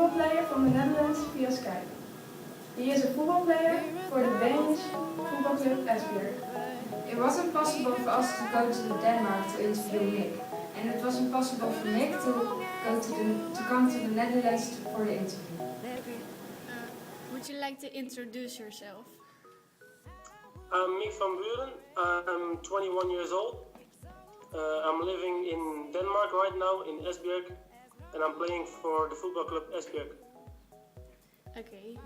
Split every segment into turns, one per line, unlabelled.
football player from the Netherlands via Skype. He is a football player for the Danish football club Esbjerg.
It wasn't possible for us to go to Denmark to interview Mick, and it was impossible for Mick to come to the Netherlands for the interview.
Would you like to introduce yourself?
I'm mick from Buren. I'm 21 years old. I'm living in Denmark right now in Esbjerg, and I'm playing for the football club Esbjerg.
Okay.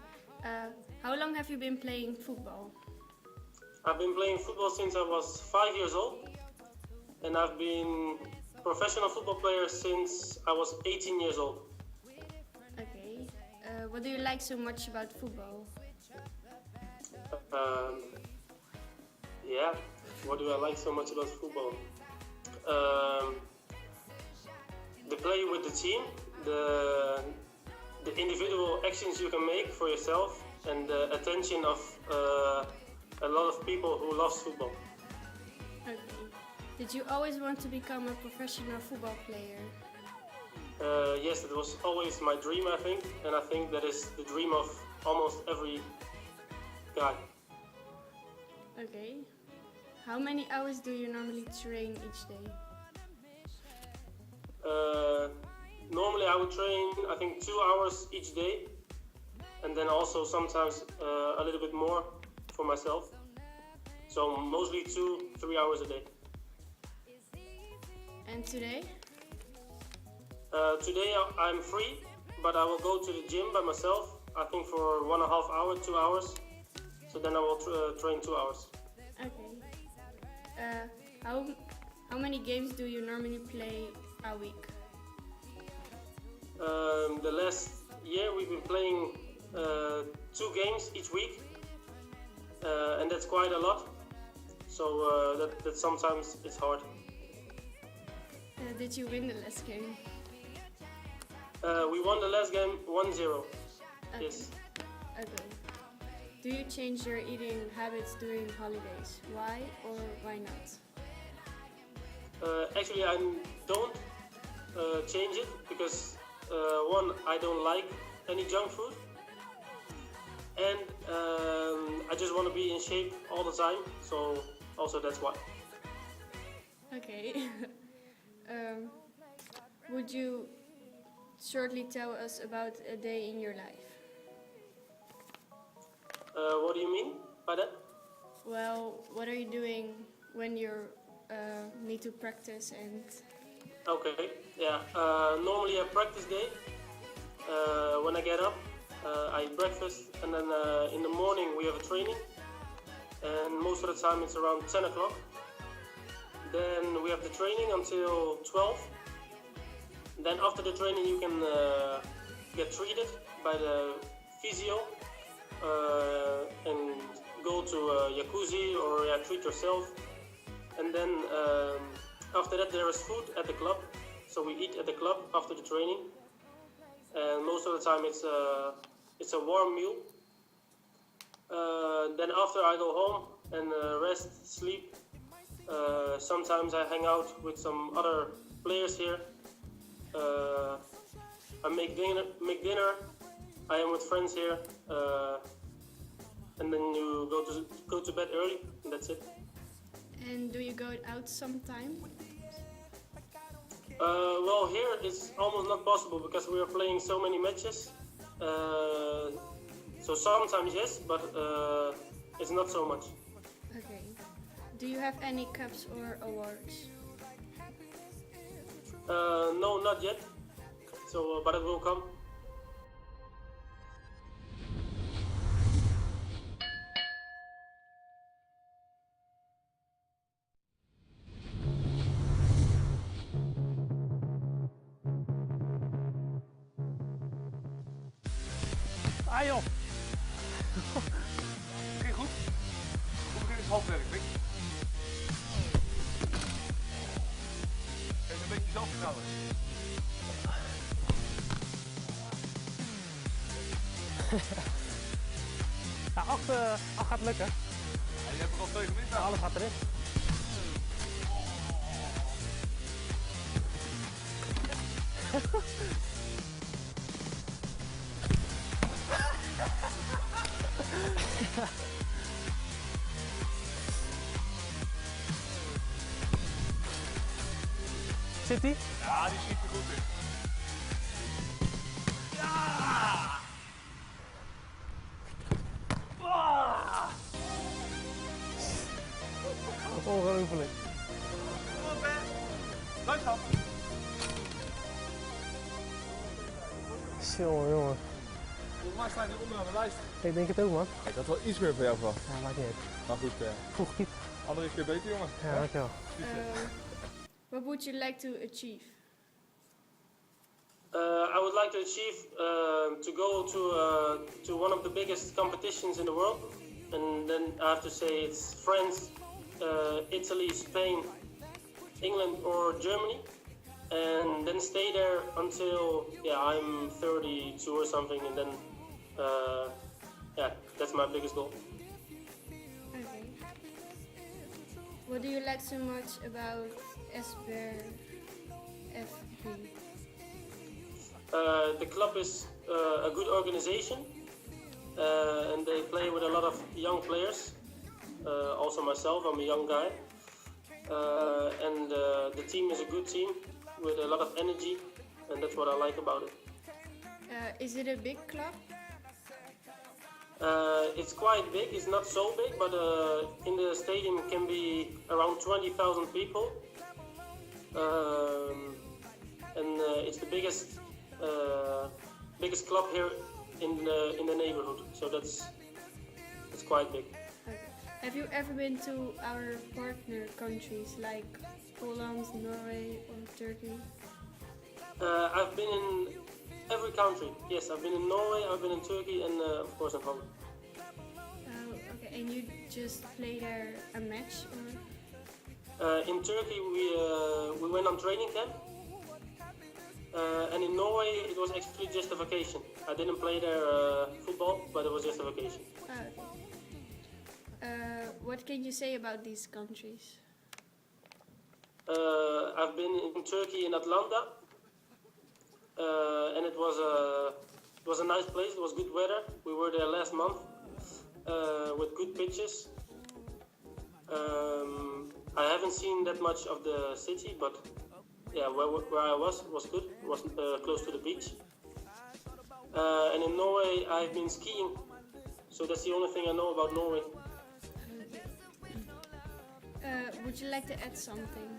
How long have you been playing football?
I've been playing football since I was 5 years old, and I've been a professional football player since I was 18 years old.
Okay. What do you like so much about football?
Yeah, what do I like so much about football? The play with the team, the individual actions you can make for yourself, and the attention of a lot of people who love football.
Okay. Did you always want to become a professional football player?
Yes, it was always my dream, I think, and I think that is the dream of almost every guy.
Okay. How many hours do you normally train each day?
Normally I would train, I think, 2 hours each day, and then also sometimes a little bit more for myself. So mostly 2-3 hours a day.
And today?
Today I'm free, but I will go to the gym by myself, I think for 1.5 hours, 2 hours. So then I will train 2 hours.
Okay. How many games do you normally play a week?
The last year we've been playing 2 games each week, and that's quite a lot. So that sometimes it's hard.
Did you win the last game?
We won the last game 1-0.
Okay.
Yes.
Okay. Do you change your eating habits during holidays? Why or why not?
Actually, I don't change it because one, I don't like any junk food, and I just want to be in shape all the time. So also that's why.
Okay. Would you shortly tell us about a day in your life?
What do you mean by that?
Well, what are you doing when you need to practice and...
Okay, yeah. Normally a practice day. When I get up, I eat breakfast, and then in the morning we have a training. And most of the time it's around 10 o'clock. Then we have the training until 12. Then after the training you can get treated by the physio and go to a jacuzzi or treat yourself. And then after that there is food at the club, so we eat at the club after the training. And most of the time it's a warm meal. Then after I go home and rest, sleep. Sometimes I hang out with some other players here. I make dinner. I am with friends here, and then you go to bed early, and that's it.
And do you go out sometime?
Well, here it's almost not possible because we are playing so many matches. So sometimes yes, but it's not so much.
Okay. Do you have any cups or awards?
No, not yet. So, but it will come.
Ah joh! Oké, goed. Hoe begin het handwerk, Mick? Even een beetje zelfvertrouwen.
Ja, 8 gaat lukken.
Ja, je hebt er al 2 gemist.
Ja, alles gaat erin. Zit die?
Ja, die schiet er goed in.
Ongelooflijk.
Landschap.
Jongen, jongen.
Volgens mij staan die onderaan de lijst.
Ik denk het ook, man.
Ik had wel iets meer van jou verwacht.
Ja, maakt niet uit.
Maar goed,
Vroeg niet.
andere keer beter, jongen.
Ja, dankjewel.
What would you like to achieve?
I would like to achieve to go to one of the biggest competitions in the world, and then I have to say it's France, Italy, Spain, England, or Germany, and then stay there until I'm 32 or something, and then that's my biggest goal.
Okay. What do you like so much about SBR FB?
The club is a good organization, and they play with a lot of young players. Also myself, I'm a young guy, and the team is a good team with a lot of energy, and that's what I like about it.
Is it a big club?
It's quite big. It's not so big, but in the stadium can be around 20,000 people, and it's the biggest club here in the neighborhood. So it's quite big.
Okay. Have you ever been to our partner countries like Poland, Norway, or Turkey?
I've been in every country. Yes, I've been in Norway, I've been in Turkey, and of course in Holland.
Okay, and you just play there a match, or?
In Turkey, we went on training camp, and in Norway it was actually just a vacation. I didn't play there football, but it was just a vacation.
Okay. What can you say about these countries?
I've been in Turkey in Atlanta, and it was a nice place. It was good weather. We were there last month with good pitches. I haven't seen that much of the city, but yeah, where I was good. It was close to the beach. And in Norway, I've been skiing, so that's the only thing I know about Norway.
Would you like to add something?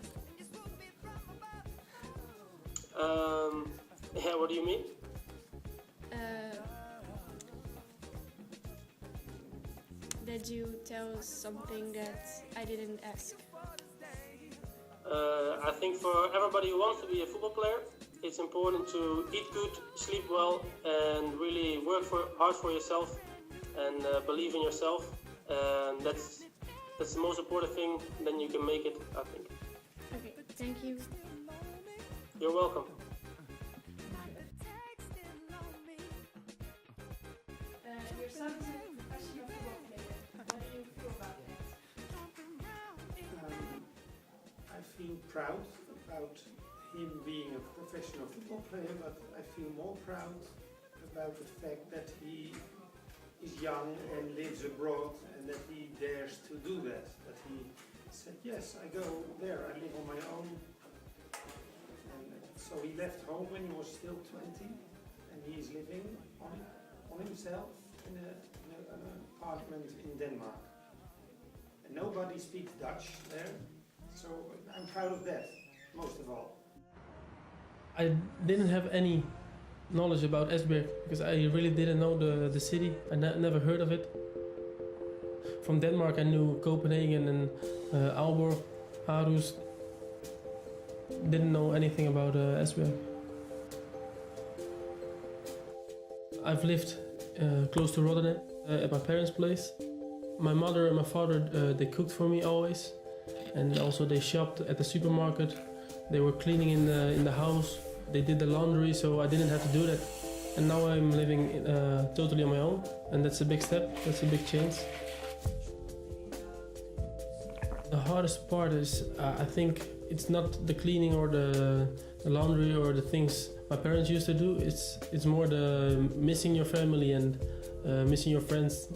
Yeah, what do you mean?
That you tell us something that I didn't ask.
I think for everybody who wants to be a football player, it's important to eat good, sleep well, and really work hard for yourself and believe in yourself. And that's the most important thing. Then you can make it, I think.
Okay, thank you.
You're welcome.
Your son is a professional football player. What do you feel about that?
I feel proud about him being a professional football player, but I feel more proud about the fact that he is young and lives abroad and that he dares to do that. That he said, yes, I go there, I live on my own. And so he left home when he was still 20 and he is living on himself in an apartment in Denmark. And nobody speaks Dutch there, so I'm proud of that, most of all.
I didn't have any knowledge about Esbjerg because I really didn't know the city. I never heard of it. From Denmark I knew Copenhagen and Aalborg, Aarhus. Didn't know anything about Esbjerg. I've lived close to Rotterdam at my parents' place. My mother and my father they cooked for me always, and also they shopped at the supermarket. They were cleaning in the house. They did the laundry, so I didn't have to do that. And now I'm living totally on my own, and that's a big step. That's a big change. The hardest part is, I think, it's not the cleaning or the laundry or the things my parents used to do. It's more the missing your family and missing your friends.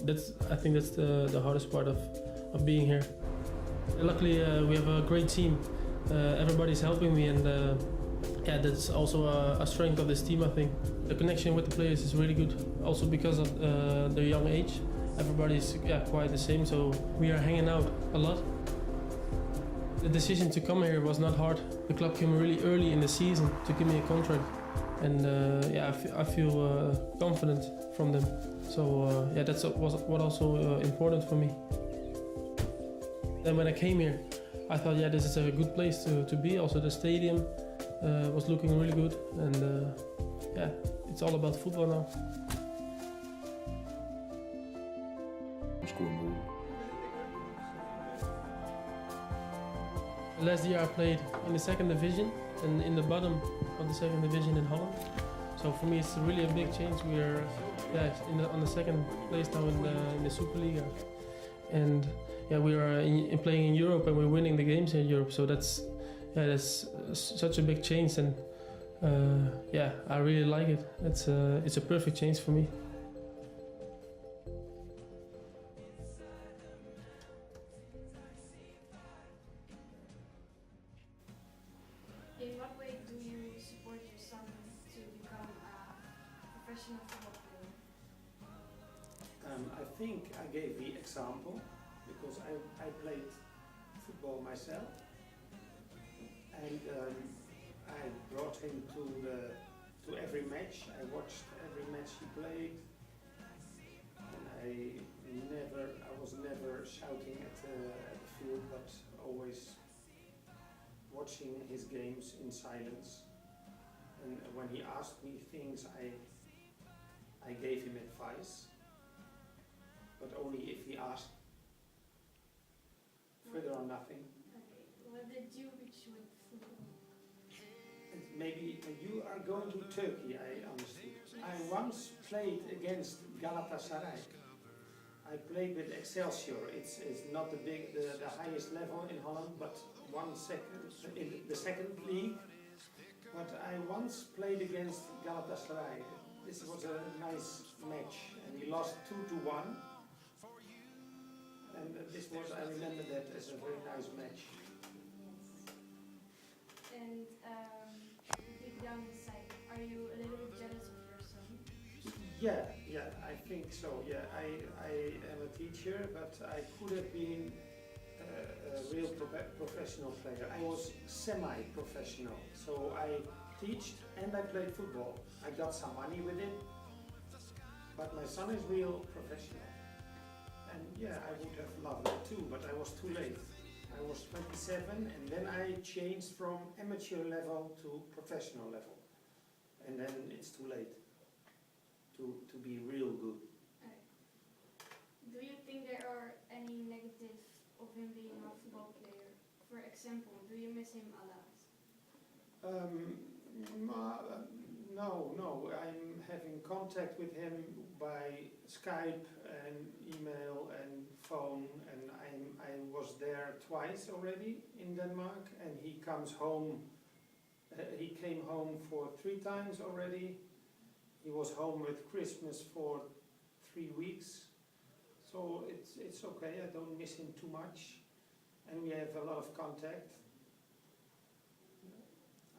I think that's the hardest part of being here. Luckily, we have a great team. Everybody's helping me, and yeah, that's also a strength of this team. I think the connection with the players is really good. Also because of their young age, everybody's quite the same. So we are hanging out a lot. The decision to come here was not hard. The club came really early in the season to give me a contract, and I feel confident from them. So that's what also important for me. Then when I came here, I thought, this is a good place to be. Also the stadium was looking really good, and it's all about football now. Last year I played in the second division and in the bottom of the second division in Holland. So for me it's really a big change. We are on the second place now in the Superliga, and we are playing in Europe and we're winning the games in Europe. So that's such a big change, and I really like it. It's a perfect change for me.
In what way do you support your son to become a professional football player?
I think I gave the example because I played football myself, and I brought him to every match. I watched every match he played, and I was never shouting at the field, but always watching his games in silence. And when he asked me things, I gave him advice, but only if he asked. Further on nothing.
Okay. What did you reach with football?
And maybe you are going to Turkey, I understood. I once played against Galatasaray. I played with Excelsior. It's not the highest level in Holland, but in the second league. But I once played against Galatasaray. This was a nice match, and we lost 2-1. And I remember that as a very nice match.
And deep down inside, are you a little bit jealous of your son?
Yeah, I think so. Yeah, I am a teacher, but I could have been a real professional player. I was semi-professional, so I taught and I played football. I got some money with it, but my son is real professional. And I would have loved it too, but I was too late. I was 27, and then I changed from amateur level to professional level. And then it's too late to be real good.
Do you think there are any negatives of him being a football player? For example, do you miss him a lot? No. I'm having contact with him by Skype and email and phone, and I was there twice already in Denmark, and he comes home. He came home for 3 times already. He was home with Christmas for 3 weeks, so it's okay. I don't miss him too much, and we have a lot of contact.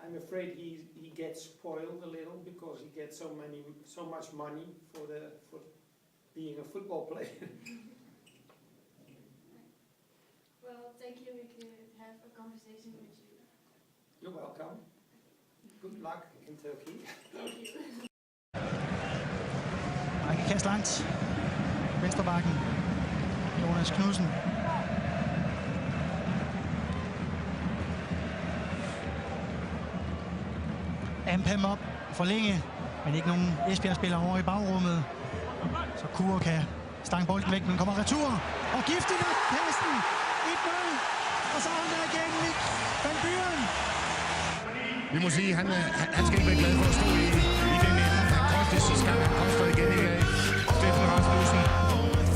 I'm afraid he gets spoiled a little because he gets so much money for being a football player. Well, thank you. We could have a conversation with you.
You're welcome. Good luck in Turkey.
Thank you.
Han kan kaste langt. Venstrebakken. Jonas Knudsen. Ampem op, forlænge, men ikke nogen Esbjerg-spiller over i bagrummet. Så Kure kan stange bolden væk, men kommer retur. Og giften af passen. 1-0. Og så er han der igen, mick. Buren.
Vi må sige, han skal ikke være glad for at stå i den ende. Han kostede sidste gang, han koster igen i dag. Steffen Rasmussen.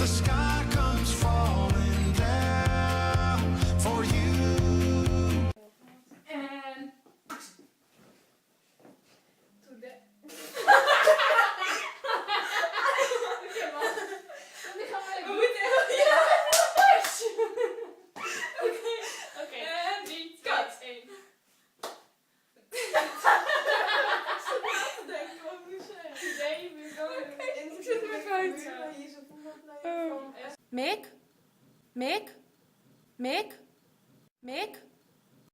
The sky comes falling down for you.
And today. Okay. And cut.
niet.
Mick? Mick? Mick? Mick?